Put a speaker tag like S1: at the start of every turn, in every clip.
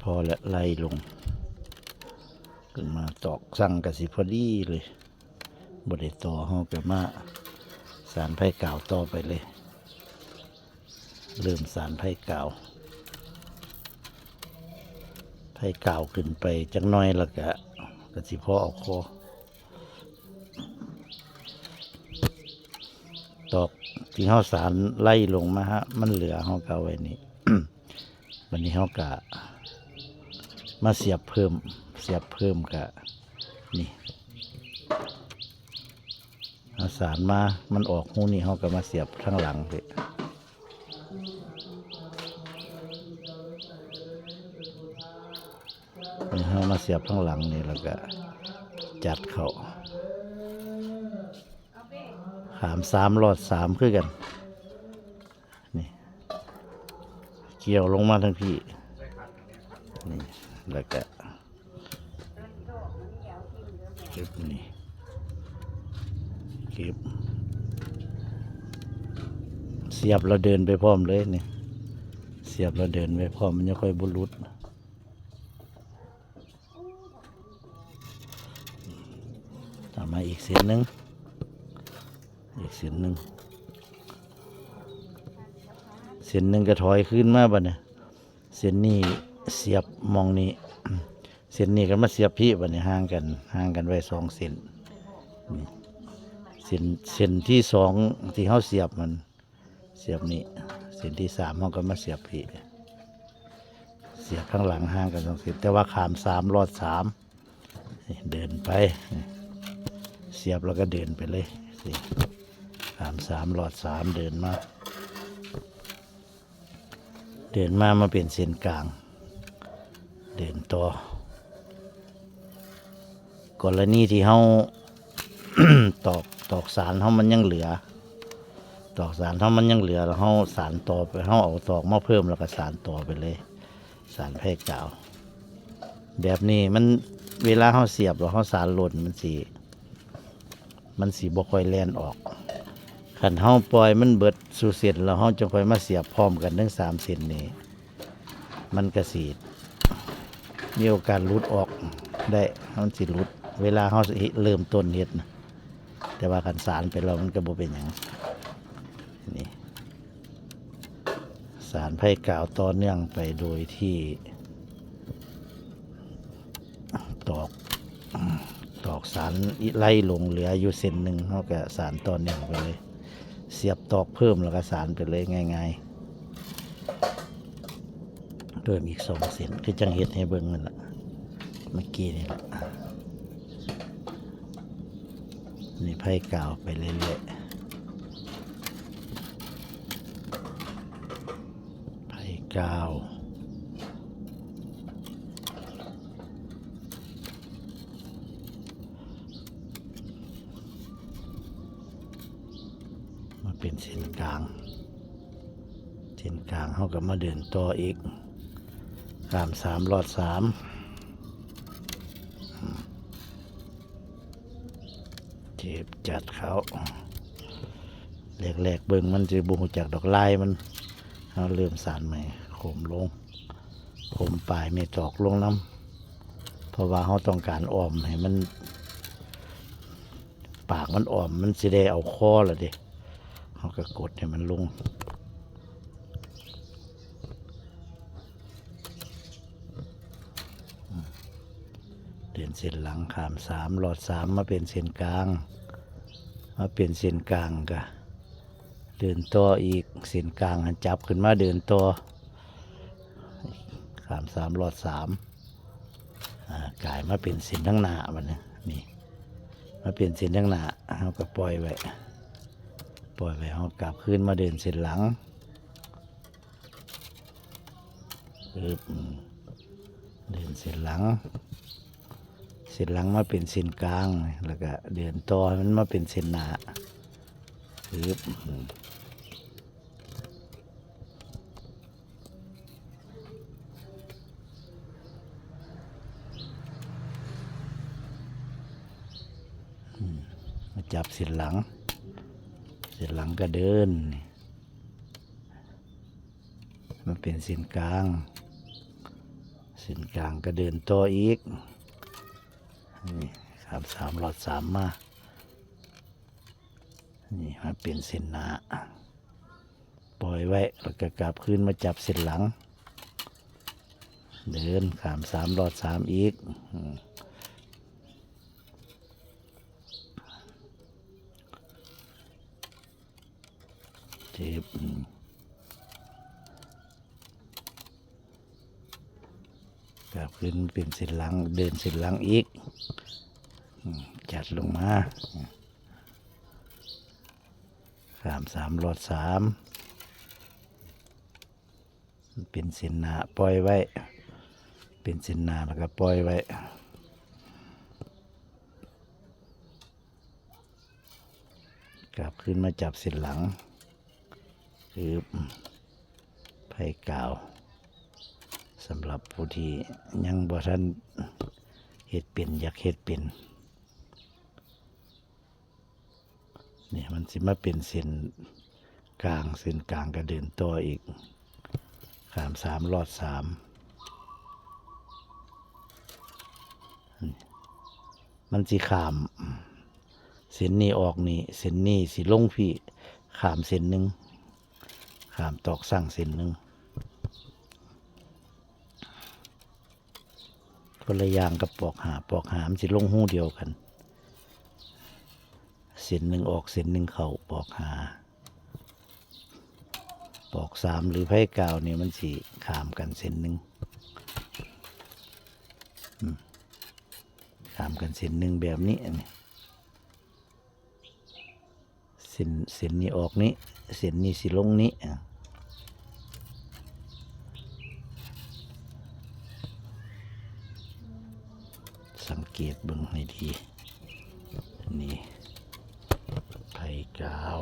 S1: พอและไล่ลงขึ้นมาตอกสั่งกสิพอดีเลยบไดต่อเฮากับมาสารไผ่กาวต่อไปเลยเริ่มสารไผ่กาวไผ่กาวขึ้นไปจักน้อยแล้วก็สิพอเอาคอตอกที่เฮาสารไล่ลงมาฮะมันเหลือเฮาก็เอาไว้นี่ วันนี้เฮากะมาเสียบเพิ่มกะนี่เอาสารมามันออกหูนี่เฮาก็มาเสียบข้างหลังเลยนี่เฮามาเสียบข้างหลังนี่แล้วก็จัดเข้าขาม3 รอด 3คือกันนี่เกี่ยวลงมาทั้งพี่นี่แล้วก็เก็บนี่เก็บเสียบเราเดินไปพร้อมเลยนี่เสียบเราเดินไปพร้อมมันจะค่อยบุรุษทำมาอีกเส้นหนึ่งเส้นหนึ่งก็ถอยขึ้นมาบ่เนี่ยเส้นนี้เสียบมองนี้เส้นนี้ก็มาเสียบพี่บ่เนี่ยห่างกันไว้2 เส้นเส้นที่2ที่เขาเสียบมันเสียบนี้เส้นที่3เขาก็มาเสียบพี่เสียบข้างหลังห่างกัน2 เส้นแต่ว่าขาม3 รอด 3เดินไปเสียบแล้วก็เดินไปเลยขาม3 รอด 3เดินมาเป็นเส้นกลางเดินต่อกรณีที่เขา ตอกสารเขามันยังเหลือตอกสารเขามันยังเหลือแล้วเขาสารต่อไปเขาเอาตอกมาเพิ่มแล้วก็สารต่อไปเลยสารไผ่กาวแบบนี้มันเวลาเขาเสียบแล้วเขาสารหล่นมันสีบ่ค่อยแล่นออกขันเขาปล่อยมันเบิดสู่เส้นแล้วเขาจะค่อยมาเสียบพร้อมกันทั้ง3 เส้นนี้มันกระสีมีโอกาสหลุดออกได้มันสิหลุดเวลาเขาเริ่มต้นเฮ็ดนะแต่ว่าขันสารไปเรามันก็บ่เป็นอย่างนี่สารไผ่กาวต่อเนื่องไปโดยที่ตอกสารไล่ลงเหลืออยู่เส้นหนึ่งเขาก็สารต่อเนื่องไปเลยเสียบตอกเพิ่มแล้วก็สารไปเลยง่ายๆเพิ่มอีก2 เส้นคือจังเฮ็ดให้เบิ่งนั่นแหละเมื่อกี้นี่แหละนี่ไผ่กาวไปเรื่อยๆไผ่กาวมาเป็นเส้นกลางเขาก็มาเดินต่ออีกขาม3 รอด 3เจ็บจัดเขาแหลกเบิ่งมันจะบ่รู้จักดอกลายมันเราเริ่มสานใหม่โขมลงโขมปลายไม่ตอกลงน้ำเพราะว่าเขาต้องการอ้อมให้มันปากมันอ้อมมันสิได้เอาคอละเด้เขาก็กดให้มันลงเดินเส้นหลังขาม3 รอด 3มาเป็นเส้นกลางก็เดินต่ออีกเส้นกลางจับขึ้นมาเดินต่อขาม3 รอด 3กลายมาเป็นเส้นทั้งหน้ามันนี่มาเป็นเส้นทั้งหน้าเขาก็ปล่อยไว้เขากลับขึ้นมาเดินเส้นหลังเดินเส้นหลังมาเป็นเส้นกลางแล้วก็เดินต่อมันมาเป็นเส้นหน้ามาจับเส้นหลังก็เดินมาเป็นเส้นกลาง เ ส้นกลางก็เดินต่ออีกนี่3หลอด3มานี่มาเป็นเส้นหน้าปล่อยไว้แล้วก็กลับคืนมาจับเส้นหลังเดินขาม3หลอด3อีกเจ็บกลับขึ้นเป็นเส้นหลังเดินเส้นหลังอีกจัดลงมาขาม3หลอด3เป็นเส้นหน้าปล่อยไว้เป็นเส้นหน้าแล้วก็ปล่อยไว้กลับขึ้นมาจับเส้นหลังคือไผ่กาวสำหรับผู้ที่ยังบ่ทันเฮ็ดเป็นอยากเฮ็ดเป็นนี่มันสิมาเป็นเส้นกลางก็เดินต่ออีกขาม3หลอด3มันสิขามเส้นนี้ออกนี่เส้นนี้สิลงพี่ขามเส้นหนึ่งขามตอกสั่งเส้นหนึ่งคนละอย่างกับปอกหามนสิลงหูเดียวกันเส้นหนึ่งออกเส้นหนึ่งเข้าปอกหาปอก3หรือไผ่กาวนี่มันสิขามกันเส้นหนึ่งขามกันเส้นหนึ่งแบบนี้เส้นนี้ออกนี้เส้นนี้สิลงนี้สังเกตเบิ่งให้ดีนี่ไผ่กาว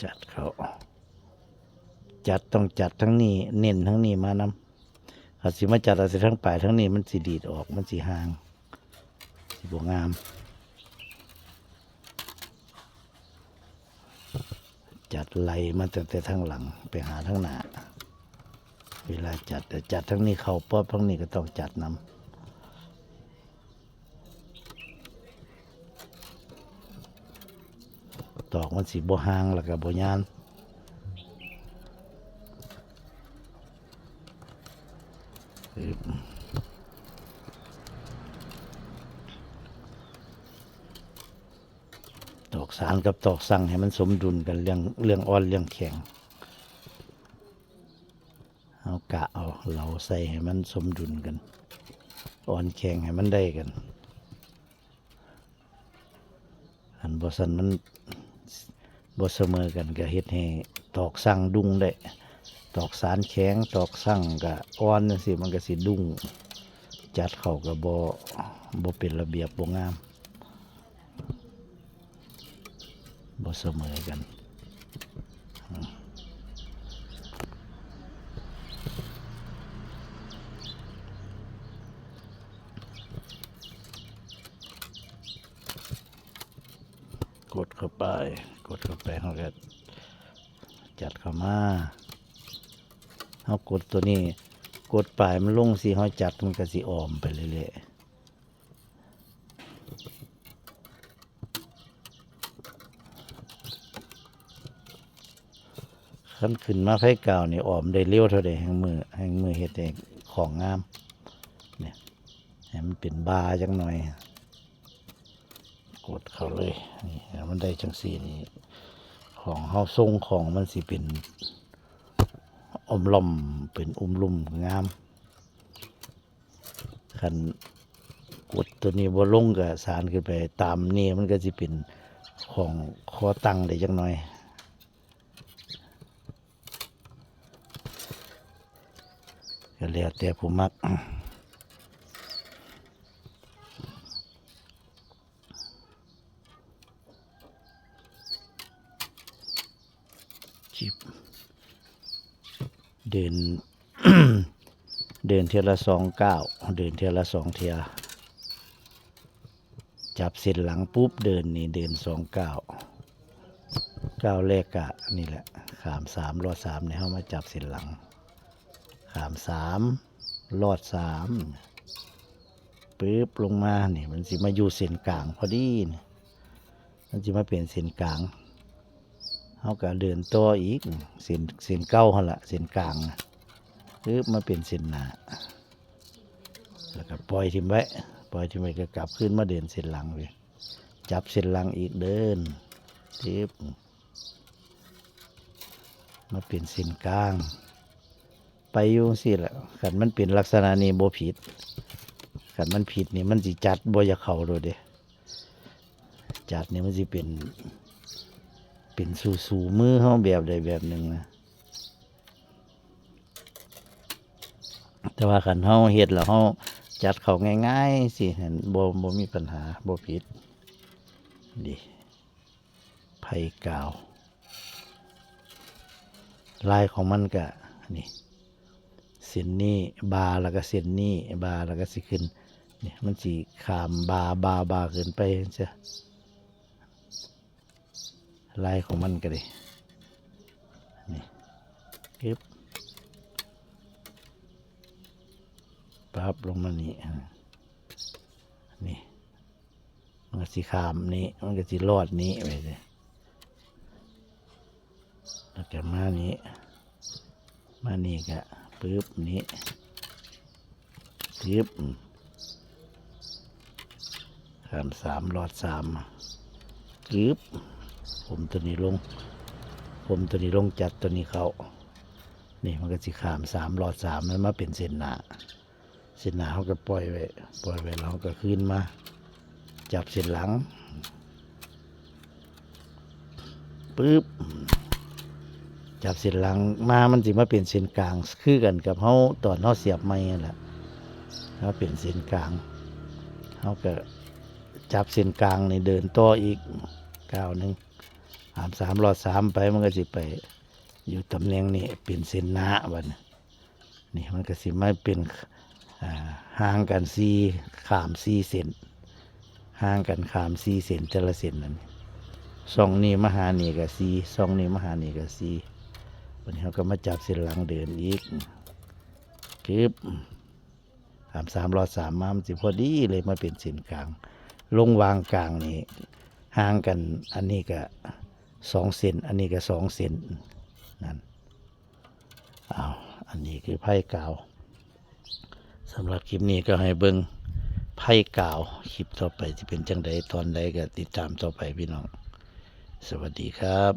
S1: จัดเขาจัดต้องจัดทั้งนี้เน้นทั้งนี้มานำถ้าสิมาจัดเอาสิทั้งปลายทั้งนี้มันสิดีดออกมันสิห่างสิบ่งามจัดไหลมาแต่ทั้งหลังไปหาทั้งหน้าเวลาจัดทั้งนี้เข้าป๊อบทั้งนี้ก็ต้องจัดนำตอกมันสิบ่ห่างแล้วก็บ่ยานตอกสารกับตอกสั่งให้มันสมดุลกันเรื่องอ่อนเรื่องแข็งเอากะเอาเราใส่ให้มันสมดุลกันอ่อนแข็งให้มันได้กันอันบ่ซันมันบ่เสมอกันก็เฮ็ดให้ตอกสั่งดุ้งได้ตอกสารแข็งตอกสั่งก็อ่อนจังซี่มันก็สิดุ้งจัดเข้าก็บ่เป็นระเบียบบ่งามบ่เสมอกันกดเข้าไปเขาก็จัดเข้ามาเขากดตัวนี้กดปลายมันลงสิเขาจัดมันก็สิออมไปเรื่อยๆขั้นขึ้นมาไผ่กาวนี่ออมได้เร็วเท่าใดแห่งมือเฮ็ดเองของงามเนี่ยให้มันเป็นบาจังหน่อยกดเข้าเลยนี่มันได้จังสีนี่ของเฮาทรงของมันสิเป็นอมล่อมเป็นลุ่มงามคัน กดตัวนี้บ่ลงก็สานขึ้นไปตามนี่มันก็สิเป็นของคอตั้งได้จักหน่อยก็แล้วแต่ผู้มักจิบเดิน เดินเทียละ2 ก้าวเดินเทียละ2 เทียจับเส้นหลังปุ๊บเดินนี่เดิน2 ก้าวก้าวแรกกะนี่แหละขาม3ลอด3เนี่ยเฮามาจับเส้นหลังขาม3ลอด3ปึ๊บลงมานี่มันสิมาอยู่เส้นกลางพอดีนี่มันสิมาเป็นเส้นกลางเฮาก็เดินต่ออีกเส้นเก้าหั่นล่ะเส้นกลางปึ๊บมาเป็นเส้นหน้าแล้วก็ปล่อยทิ้งไว้ก็กลับขึ้นมาเดินเส้นหลังเลยจับเส้นหลังอีกเดินทิบมาเป็นเส้นกลางไปอยู่สิแหละขันมันเป็นลักษณะนี้บ่ผิดขันมันผิดนี่มันสิจัดบ่อยากเข้าโดยเด้จัดนี่มันสิเป็นสู่มือเฮาแบบใดแบบหนึ่งนะแต่ว่าขันเฮาเฮ็ดแล้วเฮาจัดเขาง่ายๆสิเห็นบ่มีปัญหาบ่ผิดดิไผ่กาวลายของมันก็นี่เส้นนี้บาแล้วก็เส้นนี้บาแล้วก็สิขึ้นนี่มันสิขามบาขึ้นไปใช่ลายของมันก็เลยนี่ปึ๊บปั๊บลงมานี่นี่มันก็สิขามนี้มันก็สิรอดนี้ไปเลยแล้วก็มานี้ก็ปึ๊บนี้ปึ๊บขาม3ลอด3ปึ๊บผมตัวนี้ลงจัดตัวนี้เข้านี่มันก็สิขาม3ลอด3มันมาเป็นเส้นหน้าเขาก็ปล่อยไว้เราก็ขึ้นมาจับเส้นหลังปึ๊บจับเส้นหลังมามันสิมาเป็นเส้นกลางคือกันกับเฮาตอนเฮาเสียบไม้นั่นแหละถ้าเป็นเส้นกลางเฮาก็จับเส้นกลางนี่เดินต่ออีกก้าวหนึ่ง3ลอด3ไปมันก็สิไปอยู่ตำแหน่งนี้เป็นเส้นหน้าบัดนี่มันก็สิมาเป็นห่างกันขาม4 เซนห่างกันขาม4 เซนแต่ละเซนนั่น2นี้มาหานี่ก็4 2นี้มาหานี่ก็4วันนี้เราก็มาจับเส้นหลังเดินอีกปึ๊บ3ลอด3มามันสิพอดีเลยมาเป็นเส้นกลางลงวางกลางนี่ห่างกันอันนี้ก็2 เซนอันนี้ก็2 เซนนั่นอันนี้คือไผ่กาวสำหรับคลิปนี้ก็ให้เบิ่งไผ่กาวคลิปต่อไปจะเป็นจังใดตอนใดก็ติดตามต่อไปพี่น้องสวัสดีครับ